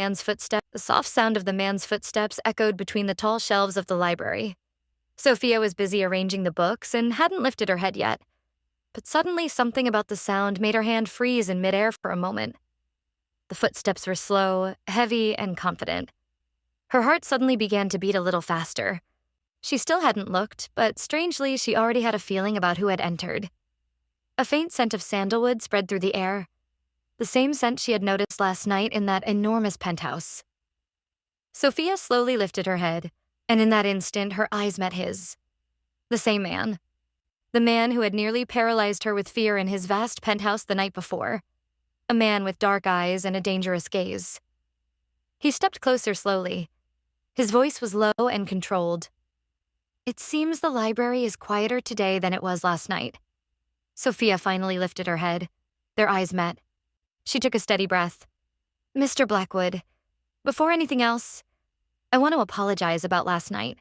The soft sound of the man's footsteps echoed between the tall shelves of the library. Sophia was busy arranging the books and hadn't lifted her head yet. But suddenly something about the sound made her hand freeze in midair for a moment. The footsteps were slow, heavy, and confident. Her heart suddenly began to beat a little faster. She still hadn't looked, but strangely, she already had a feeling about who had entered. A faint scent of sandalwood spread through the air, the same scent she had noticed last night in that enormous penthouse. Sophia slowly lifted her head, and in that instant, her eyes met his. The same man. The man who had nearly paralyzed her with fear in his vast penthouse the night before. A man with dark eyes and a dangerous gaze. He stepped closer slowly. His voice was low and controlled. "It seems the library is quieter today than it was last night." Sophia finally lifted her head. Their eyes met. She took a steady breath. "Mr. Blackwood, before anything else, I want to apologize about last night."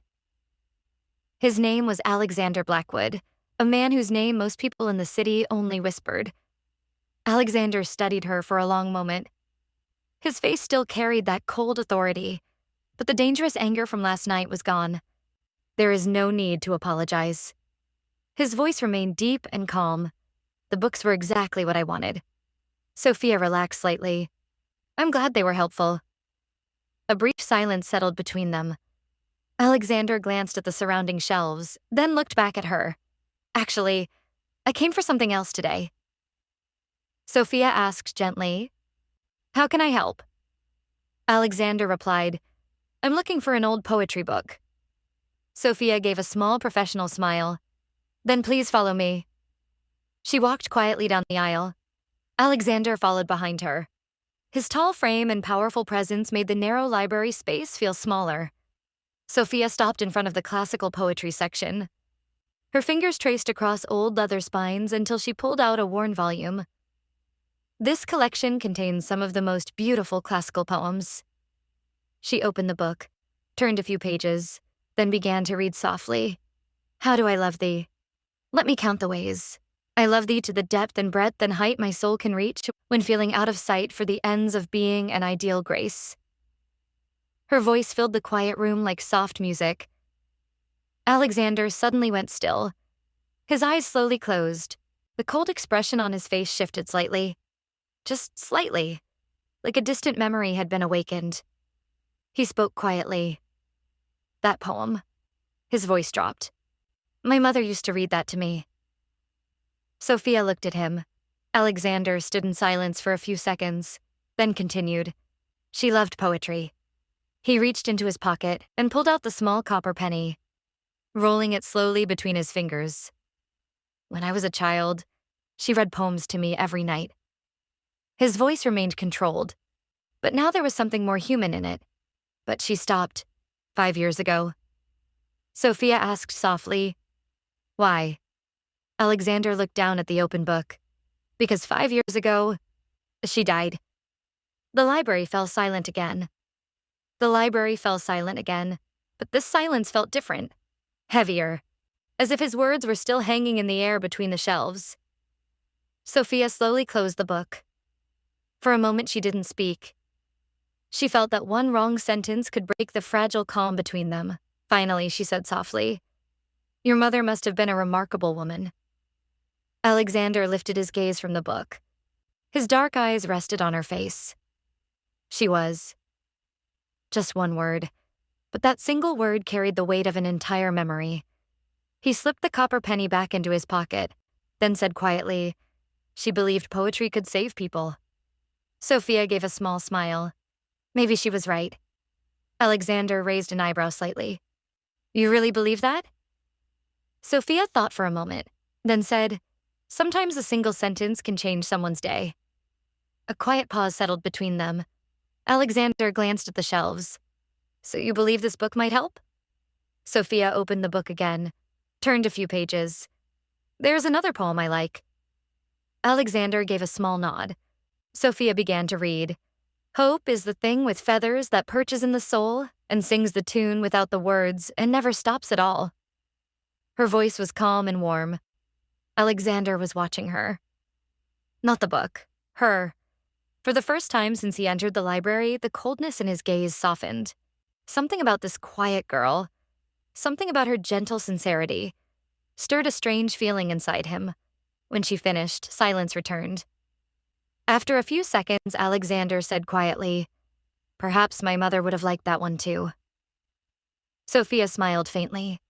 His name was Alexander Blackwood, a man whose name most people in the city only whispered. Alexander studied her for a long moment. His face still carried that cold authority, but the dangerous anger from last night was gone. "There is no need to apologize." His voice remained deep and calm. "The books were exactly what I wanted." Sophia relaxed slightly. "I'm glad they were helpful." A brief silence settled between them. Alexander glanced at the surrounding shelves, then looked back at her. "Actually, I came for something else today." Sophia asked gently, "How can I help?" Alexander replied, "I'm looking for an old poetry book." Sophia gave a small professional smile. "Then please follow me." She walked quietly down the aisle. Alexander followed behind her. His tall frame and powerful presence made the narrow library space feel smaller. Sophia stopped in front of the classical poetry section. Her fingers traced across old leather spines until she pulled out a worn volume. This collection contains some of the most beautiful classical poems. She opened the book, turned a few pages, then began to read softly. "How do I love thee? Let me count the ways. I love thee to the depth and breadth and height my soul can reach when feeling out of sight for the ends of being and ideal grace." Her voice filled the quiet room like soft music. Alexander suddenly went still. His eyes slowly closed. The cold expression on his face shifted slightly. Just slightly, like a distant memory had been awakened. He spoke quietly. "That poem." His voice dropped. "My mother used to read that to me." Sophia looked at him. Alexander stood in silence for a few seconds, then continued. "She loved poetry." He reached into his pocket and pulled out the small copper penny, rolling it slowly between his fingers. "When I was a child, she read poems to me every night." His voice remained controlled, but now there was something more human in it. "But she stopped 5 years ago." Sophia asked softly, "Why?" Alexander looked down at the open book. "Because 5 years ago, she died." The library fell silent again. But this silence felt different, heavier, as if his words were still hanging in the air between the shelves. Sophia slowly closed the book. For a moment, she didn't speak. She felt that one wrong sentence could break the fragile calm between them. Finally, she said softly, "Your mother must have been a remarkable woman." Alexander lifted his gaze from the book. His dark eyes rested on her face. "She was." Just one word, but that single word carried the weight of an entire memory. He slipped the copper penny back into his pocket, then said quietly, "She believed poetry could save people." Sophia gave a small smile. Maybe she was right. Alexander raised an eyebrow slightly. "You really believe that?" Sophia thought for a moment, then said, "Sometimes a single sentence can change someone's day." A quiet pause settled between them. Alexander glanced at the shelves. "So you believe this book might help?" Sophia opened the book again, turned a few pages. "There's another poem I like." Alexander gave a small nod. Sophia began to read. "Hope is the thing with feathers that perches in the soul and sings the tune without the words and never stops at all." Her voice was calm and warm. Alexander was watching her. Not the book, her. For the first time since he entered the library, the coldness in his gaze softened. Something about this quiet girl, something about her gentle sincerity, stirred a strange feeling inside him. When she finished, silence returned. After a few seconds, Alexander said quietly, "Perhaps my mother would have liked that one too." Sophia smiled faintly.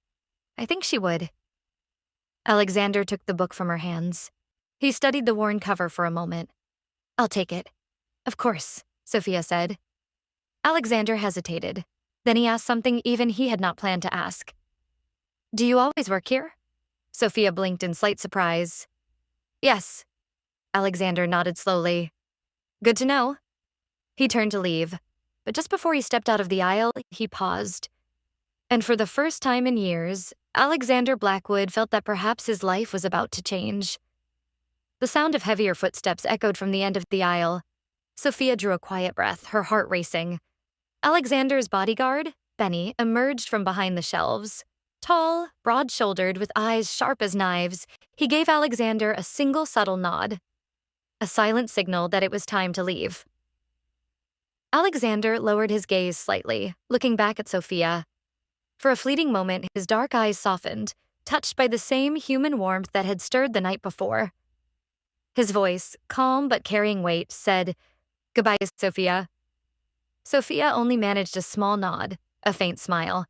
"I think she would." Alexander took the book from her hands. He studied the worn cover for a moment. "I'll take it." "Of course," Sophia said. Alexander hesitated. Then he asked something even he had not planned to ask. "Do you always work here?" Sophia blinked in slight surprise. "Yes." Alexander nodded slowly. "Good to know." He turned to leave, but just before he stepped out of the aisle, he paused. And for the first time in years, Alexander Blackwood felt that perhaps his life was about to change. The sound of heavier footsteps echoed from the end of the aisle. Sophia drew a quiet breath, her heart racing. Alexander's bodyguard, Benny, emerged from behind the shelves. Tall, broad-shouldered, with eyes sharp as knives, he gave Alexander a single subtle nod, a silent signal that it was time to leave. Alexander lowered his gaze slightly, looking back at Sophia. For a fleeting moment, his dark eyes softened, touched by the same human warmth that had stirred the night before. His voice, calm but carrying weight, said, "Goodbye, Sophia." Sophia only managed a small nod, a faint smile.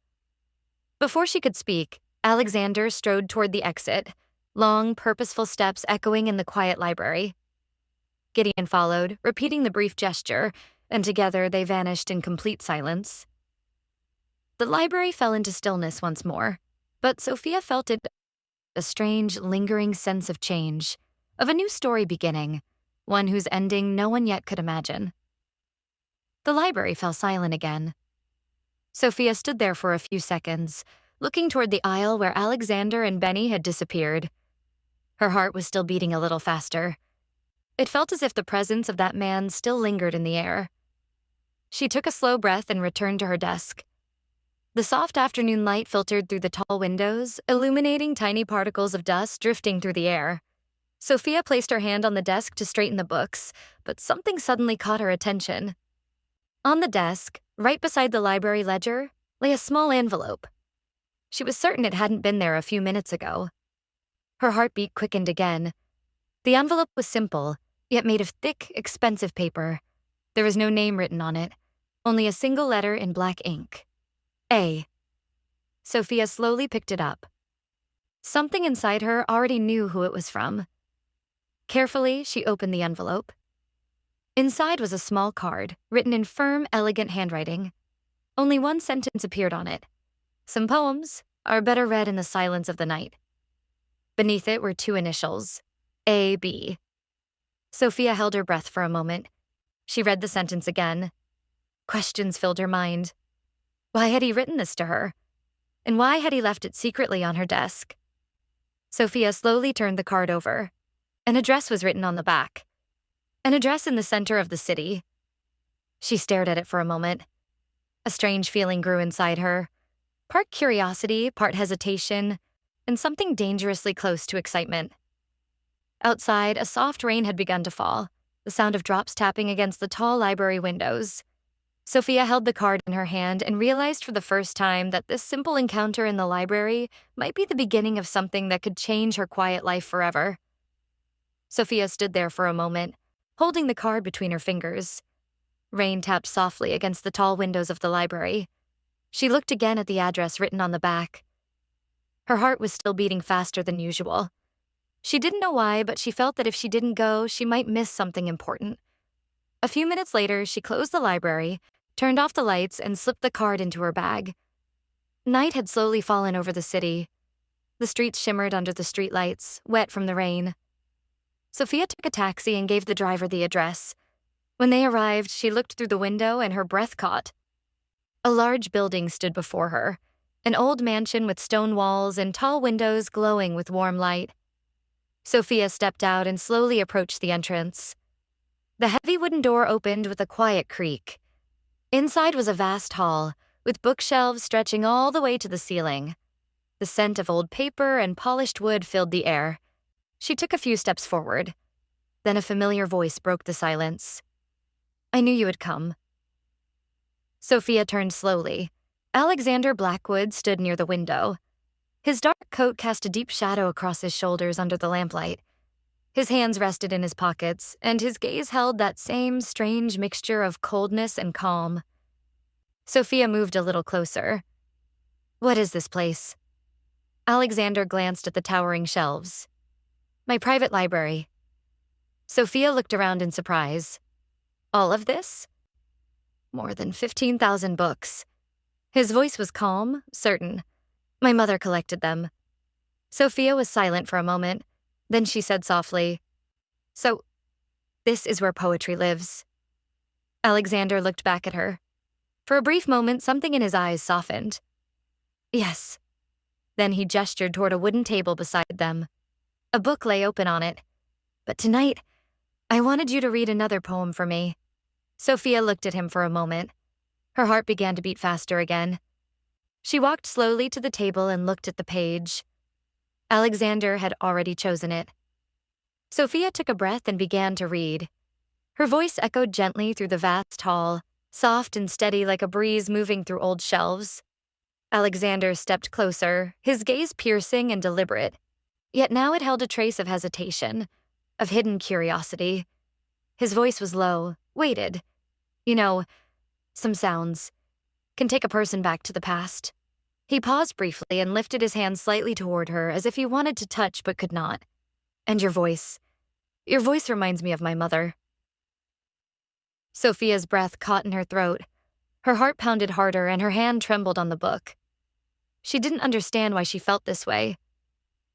Before she could speak, Alexander strode toward the exit, long, purposeful steps echoing in the quiet library. Gideon followed, repeating the brief gesture, and together they vanished in complete silence. The library fell into stillness once more, but Sophia felt it, a strange, lingering sense of change, of a new story beginning, one whose ending no one yet could imagine. The library fell silent again. Sophia stood there for a few seconds, looking toward the aisle where Alexander and Benny had disappeared. Her heart was still beating a little faster. It felt as if the presence of that man still lingered in the air. She took a slow breath and returned to her desk. The soft afternoon light filtered through the tall windows, illuminating tiny particles of dust drifting through the air. Sophia placed her hand on the desk to straighten the books, but something suddenly caught her attention. On the desk, right beside the library ledger, lay a small envelope. She was certain it hadn't been there a few minutes ago. Her heartbeat quickened again. The envelope was simple, yet made of thick, expensive paper. There was no name written on it, only a single letter in black ink. A. Sophia slowly picked it up. Something inside her already knew who it was from. Carefully, she opened the envelope. Inside was a small card, written in firm, elegant handwriting. Only one sentence appeared on it. "Some poems are better read in the silence of the night." Beneath it were two initials, A.B. Sophia held her breath for a moment. She read the sentence again. Questions filled her mind. Why had he written this to her? And why had he left it secretly on her desk? Sophia slowly turned the card over. An address was written on the back. An address in the center of the city. She stared at it for a moment. A strange feeling grew inside her. Part curiosity, part hesitation, and something dangerously close to excitement. Outside, a soft rain had begun to fall, the sound of drops tapping against the tall library windows. Sophia held the card in her hand and realized for the first time that this simple encounter in the library might be the beginning of something that could change her quiet life forever. Sophia stood there for a moment, holding the card between her fingers. Rain tapped softly against the tall windows of the library. She looked again at the address written on the back. Her heart was still beating faster than usual. She didn't know why, but she felt that if she didn't go, she might miss something important. A few minutes later, she closed the library, turned off the lights, and slipped the card into her bag. Night had slowly fallen over the city. The streets shimmered under the streetlights, wet from the rain. Sophia took a taxi and gave the driver the address. When they arrived, she looked through the window and her breath caught. A large building stood before her, an old mansion with stone walls and tall windows glowing with warm light. Sophia stepped out and slowly approached the entrance. The heavy wooden door opened with a quiet creak. Inside was a vast hall, with bookshelves stretching all the way to the ceiling. The scent of old paper and polished wood filled the air. She took a few steps forward. Then a familiar voice broke the silence. I knew you would come. Sophia turned slowly. Alexander Blackwood stood near the window. His dark coat cast a deep shadow across his shoulders under the lamplight. His hands rested in his pockets, and his gaze held that same strange mixture of coldness and calm. Sophia moved a little closer. What is this place? Alexander glanced at the towering shelves. My private library. Sophia looked around in surprise. All of this? More than 15,000 books. His voice was calm, certain. My mother collected them. Sophia was silent for a moment. Then she said softly, So, this is where poetry lives. Alexander looked back at her. For a brief moment, something in his eyes softened. Yes. Then he gestured toward a wooden table beside them. A book lay open on it. But tonight, I wanted you to read another poem for me. Sophia looked at him for a moment. Her heart began to beat faster again. She walked slowly to the table and looked at the page. Alexander had already chosen it. Sophia took a breath and began to read. Her voice echoed gently through the vast hall, soft and steady like a breeze moving through old shelves. Alexander stepped closer, his gaze piercing and deliberate. Yet now it held a trace of hesitation, of hidden curiosity. His voice was low, weighted. You know, some sounds can take a person back to the past. He paused briefly and lifted his hand slightly toward her as if he wanted to touch but could not. And your voice reminds me of my mother. Sophia's breath caught in her throat. Her heart pounded harder and her hand trembled on the book. She didn't understand why she felt this way.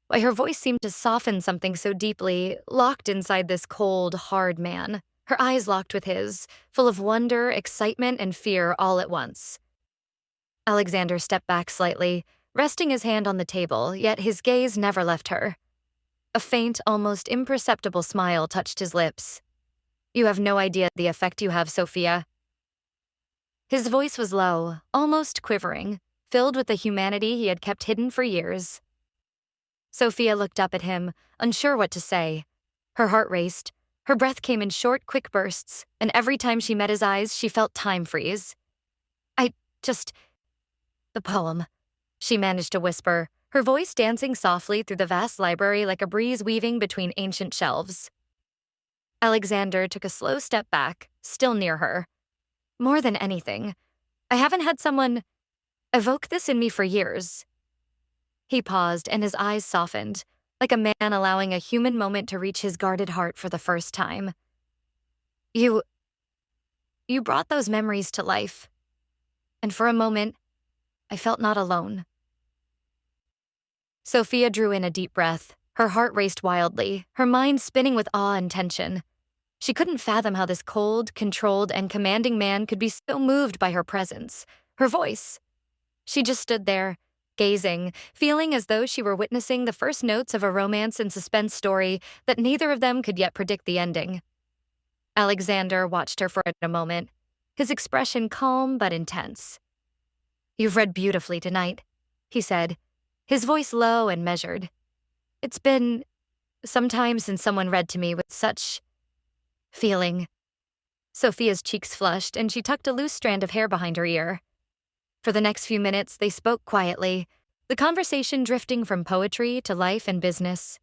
Why her voice seemed to soften something so deeply, locked inside this cold, hard man. Her eyes locked with his, full of wonder, excitement, and fear all at once. Alexander stepped back slightly, resting his hand on the table, yet his gaze never left her. A faint, almost imperceptible smile touched his lips. You have no idea the effect you have, Sophia. His voice was low, almost quivering, filled with the humanity he had kept hidden for years. Sophia looked up at him, unsure what to say. Her heart raced. Her breath came in short, quick bursts, and every time she met his eyes, she felt time freeze. The poem, she managed to whisper, her voice dancing softly through the vast library like a breeze weaving between ancient shelves. Alexander took a slow step back, still near her. More than anything, I haven't had someone evoke this in me for years. He paused and his eyes softened, like a man allowing a human moment to reach his guarded heart for the first time. You brought those memories to life. And for a moment, I felt not alone. Sophia drew in a deep breath. Her heart raced wildly, her mind spinning with awe and tension. She couldn't fathom how this cold, controlled, and commanding man could be so moved by her presence, her voice. She just stood there, gazing, feeling as though she were witnessing the first notes of a romance and suspense story that neither of them could yet predict the ending. Alexander watched her for a moment, his expression calm but intense. You've read beautifully tonight, he said, his voice low and measured. It's been some time since someone read to me with such feeling. Sophia's cheeks flushed and she tucked a loose strand of hair behind her ear. For the next few minutes, they spoke quietly, the conversation drifting from poetry to life and business.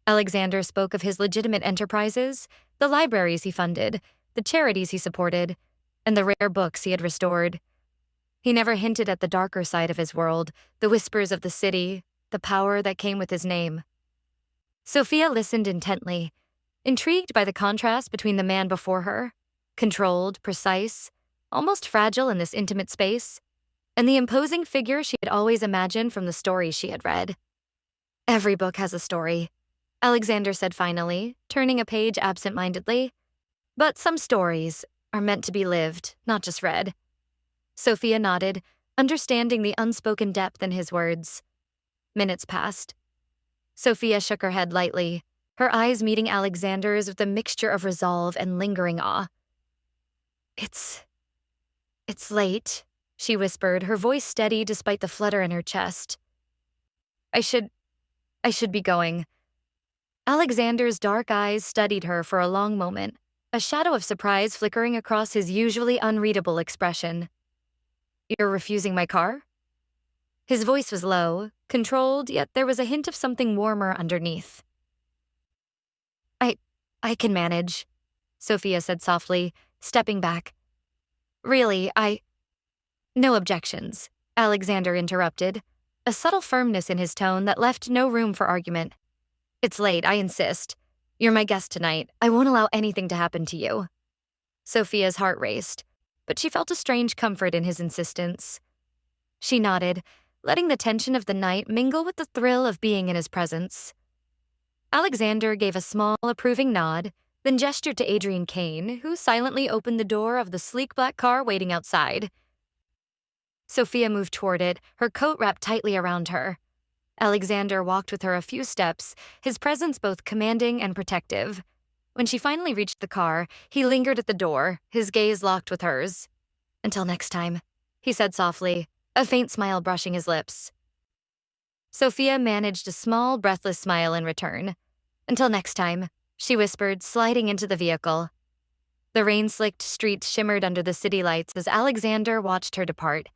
Alexander spoke of his legitimate enterprises, the libraries he funded, the charities he supported, and the rare books he had restored. He never hinted at the darker side of his world, the whispers of the city, the power that came with his name. Sophia listened intently, intrigued by the contrast between the man before her, controlled, precise, almost fragile in this intimate space, and the imposing figure she had always imagined from the stories she had read. Every book has a story, Alexander said finally, turning a page absent-mindedly. But some stories are meant to be lived, not just read. Sophia nodded, understanding the unspoken depth in his words. Minutes passed. Sophia shook her head lightly, her eyes meeting Alexander's with a mixture of resolve and lingering awe. It's late, she whispered, her voice steady despite the flutter in her chest. I should be going. Alexander's dark eyes studied her for a long moment, a shadow of surprise flickering across his usually unreadable expression. "You're refusing my car?" His voice was low, controlled, yet there was a hint of something warmer underneath. I I can manage," Sophia said softly, stepping back. "Really, No objections," Alexander interrupted, a subtle firmness in his tone that left no room for argument. "It's late, I insist. You're my guest tonight. I won't allow anything to happen to you." Sophia's heart raced, but she felt a strange comfort in his insistence. She nodded, letting the tension of the night mingle with the thrill of being in his presence. Alexander gave a small, approving nod, then gestured to Adrian Kane, who silently opened the door of the sleek black car waiting outside. Sophia moved toward it, her coat wrapped tightly around her. Alexander walked with her a few steps, his presence both commanding and protective. When she finally reached the car, he lingered at the door, his gaze locked with hers. "Until next time," he said softly, a faint smile brushing his lips. Sophia managed a small, breathless smile in return. "Until next time," she whispered, sliding into the vehicle. The rain-slicked streets shimmered under the city lights as Alexander watched her depart,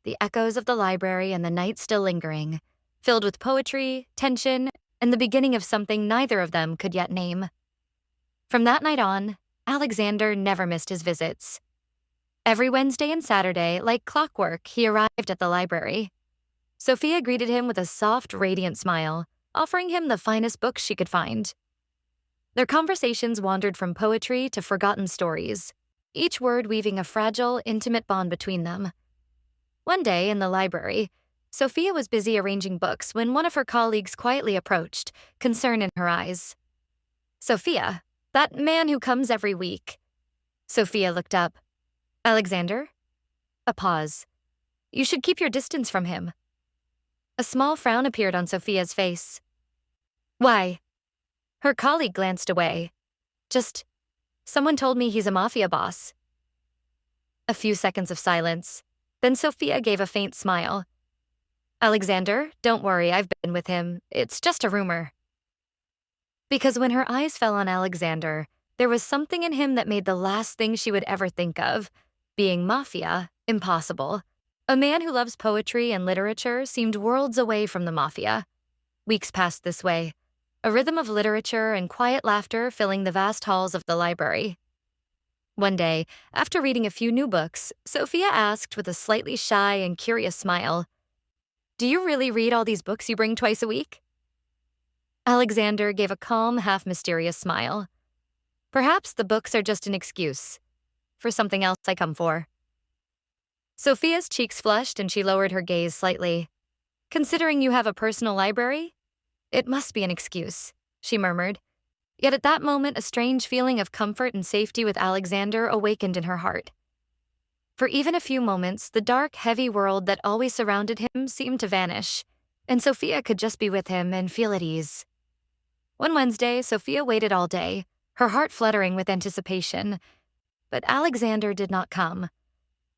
the echoes of the library and the night still lingering, filled with poetry, tension, and the beginning of something neither of them could yet name. From that night on, Alexander never missed his visits. Every Wednesday and Saturday, like clockwork, he arrived at the library. Sophia greeted him with a soft, radiant smile, offering him the finest books she could find. Their conversations wandered from poetry to forgotten stories, each word weaving a fragile, intimate bond between them. One day in the library, Sophia was busy arranging books when one of her colleagues quietly approached, concern in her eyes. "Sophia, that man who comes every week." Sophia looked up. "Alexander?" A pause. "You should keep your distance from him." A small frown appeared on Sophia's face. "Why?" Her colleague glanced away. Someone told me he's a Mafia boss." A few seconds of silence. Then Sophia gave a faint smile. "Alexander, don't worry, I've been with him. It's just a rumor." Because when her eyes fell on Alexander, there was something in him that made the last thing she would ever think of, being Mafia, impossible. A man who loves poetry and literature seemed worlds away from the Mafia. Weeks passed this way, a rhythm of literature and quiet laughter filling the vast halls of the library. One day, after reading a few new books, Sophia asked with a slightly shy and curious smile, "Do you really read all these books you bring twice a week?" Alexander gave a calm, half-mysterious smile. "Perhaps the books are just an excuse for something else I come for." Sophia's cheeks flushed and she lowered her gaze slightly. "Considering you have a personal library? It must be an excuse," she murmured. Yet at that moment, a strange feeling of comfort and safety with Alexander awakened in her heart. For even a few moments, the dark, heavy world that always surrounded him seemed to vanish, and Sophia could just be with him and feel at ease. One Wednesday, Sophia waited all day, her heart fluttering with anticipation. But Alexander did not come.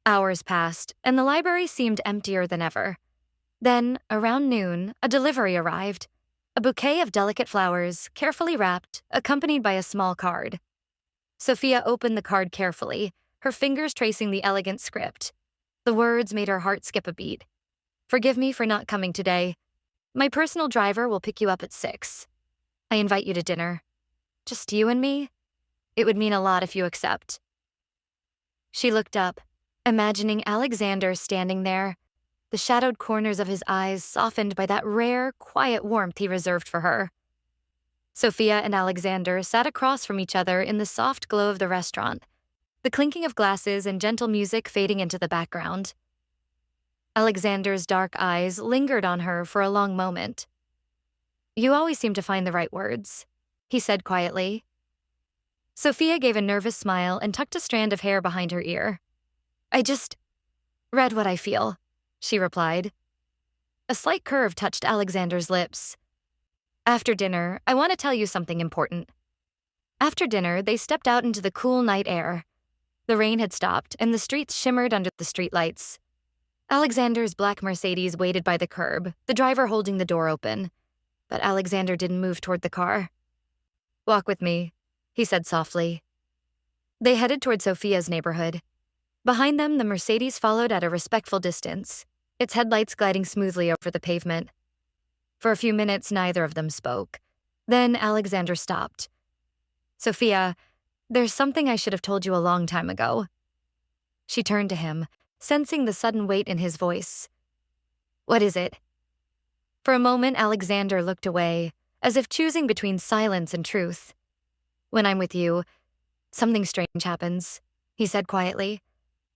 Hours passed, and the library seemed emptier than ever. Then, around noon, a delivery arrived. A bouquet of delicate flowers, carefully wrapped, accompanied by a small card. Sophia opened the card carefully, her fingers tracing the elegant script. The words made her heart skip a beat. "Forgive me for not coming today. My personal driver will pick you up at 6. I invite you to dinner. Just you and me? It would mean a lot if you accept." She looked up, imagining Alexander standing there, the shadowed corners of his eyes softened by that rare, quiet warmth he reserved for her. Sophia and Alexander sat across from each other in the soft glow of the restaurant, the clinking of glasses and gentle music fading into the background. Alexander's dark eyes lingered on her for a long moment. "You always seem to find the right words," he said quietly. Sophia gave a nervous smile and tucked a strand of hair behind her ear. "I just read what I feel," she replied. A slight curve touched Alexander's lips. "After dinner, I want to tell you something important." After dinner, they stepped out into the cool night air. The rain had stopped, and the streets shimmered under the streetlights. Alexander's black Mercedes waited by the curb, the driver holding the door open. But Alexander didn't move toward the car. "Walk with me," he said softly. They headed toward Sophia's neighborhood. Behind them, the Mercedes followed at a respectful distance, its headlights gliding smoothly over the pavement. For a few minutes, neither of them spoke. Then Alexander stopped. "Sophia, there's something I should have told you a long time ago." She turned to him, sensing the sudden weight in his voice. "What is it?" For a moment, Alexander looked away, as if choosing between silence and truth. "When I'm with you, something strange happens," he said quietly.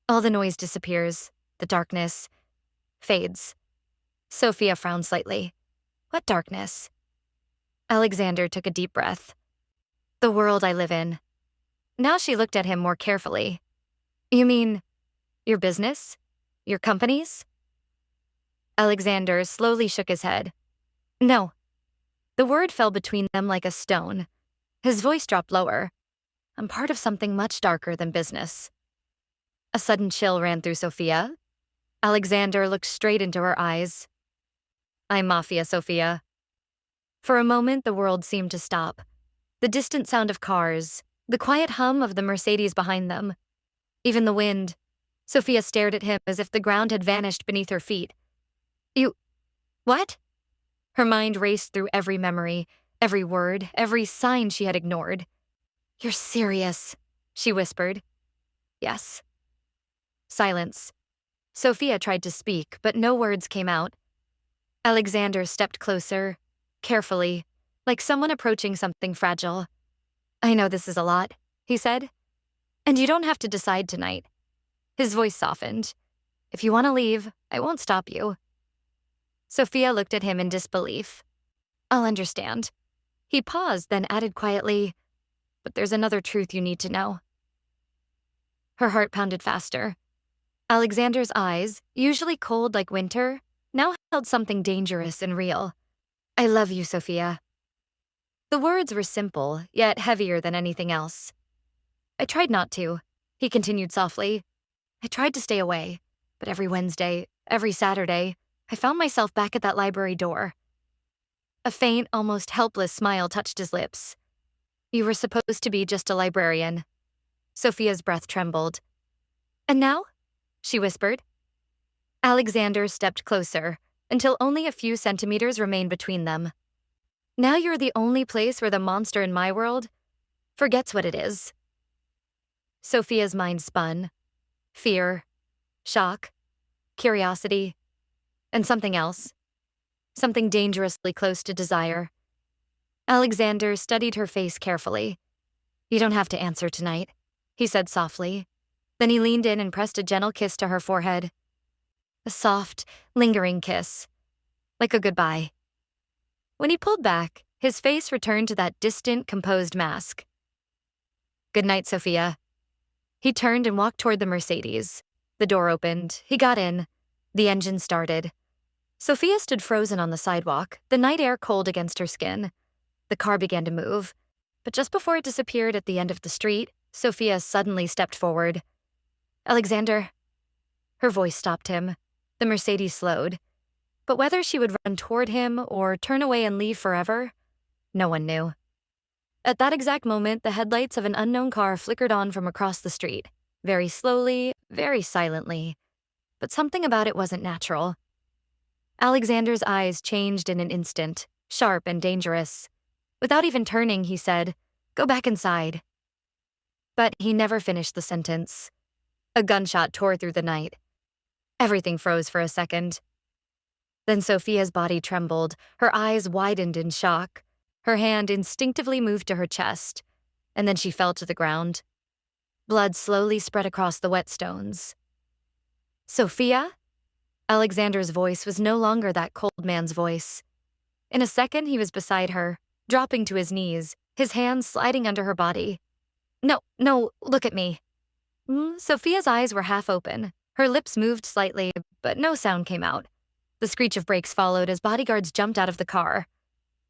"All the noise disappears, the darkness fades." Sophia frowned slightly. "What darkness?" Alexander took a deep breath. "The world I live in." Now she looked at him more carefully. "You mean your business? Your companies?" Alexander slowly shook his head. "No." The word fell between them like a stone. His voice dropped lower. "I'm part of something much darker than business." A sudden chill ran through Sophia. Alexander looked straight into her eyes. "I'm Mafia, Sophia." For a moment, the world seemed to stop. The distant sound of cars, the quiet hum of the Mercedes behind them, even the wind. Sophia stared at him as if the ground had vanished beneath her feet. "You... what?" Her mind raced through every memory, every word, every sign she had ignored. "You're serious," she whispered. "Yes." Silence. Sophia tried to speak, but no words came out. Alexander stepped closer, carefully, like someone approaching something fragile. "I know this is a lot," he said. "And you don't have to decide tonight." His voice softened. "If you want to leave, I won't stop you." Sophia looked at him in disbelief. "I'll understand." He paused, then added quietly, "But there's another truth you need to know." Her heart pounded faster. Alexander's eyes, usually cold like winter, now held something dangerous and real. "I love you, Sophia." The words were simple, yet heavier than anything else. "I tried not to," he continued softly. "I tried to stay away, but every Wednesday, every Saturday, I found myself back at that library door." A faint, almost helpless smile touched his lips. "You were supposed to be just a librarian." Sophia's breath trembled. "And now?" she whispered. Alexander stepped closer, until only a few centimeters remained between them. "Now you're the only place where the monster in my world forgets what it is." Sophia's mind spun. Fear, shock, curiosity, and something else. Something dangerously close to desire. Alexander studied her face carefully. "You don't have to answer tonight," he said softly. Then he leaned in and pressed a gentle kiss to her forehead. A soft, lingering kiss, like a goodbye. When he pulled back, his face returned to that distant, composed mask. "Good night, Sophia." He turned and walked toward the Mercedes. The door opened. He got in. The engine started. Sophia stood frozen on the sidewalk, the night air cold against her skin. The car began to move. But just before it disappeared at the end of the street, Sophia suddenly stepped forward. "Alexander." Her voice stopped him. The Mercedes slowed. But whether she would run toward him or turn away and leave forever, no one knew. At that exact moment, the headlights of an unknown car flickered on from across the street, very slowly, very silently. But something about it wasn't natural. Alexander's eyes changed in an instant, sharp and dangerous. Without even turning, he said, "Go back inside." But he never finished the sentence. A gunshot tore through the night. Everything froze for a second. Then Sophia's body trembled, her eyes widened in shock. Her hand instinctively moved to her chest, and then she fell to the ground. Blood slowly spread across the wet stones. "Sophia?" Alexander's voice was no longer that cold man's voice. In a second, he was beside her, dropping to his knees, his hands sliding under her body. No, look at me." Sophia's eyes were half open. Her lips moved slightly, but no sound came out. The screech of brakes followed as bodyguards jumped out of the car.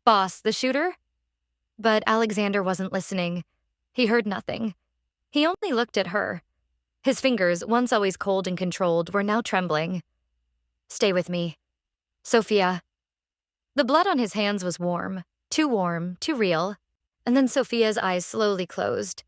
"Boss, the shooter?" But Alexander wasn't listening. He heard nothing. He only looked at her. His fingers, once always cold and controlled, were now trembling. "Stay with me. Sophia." The blood on his hands was warm, too real. And then Sophia's eyes slowly closed.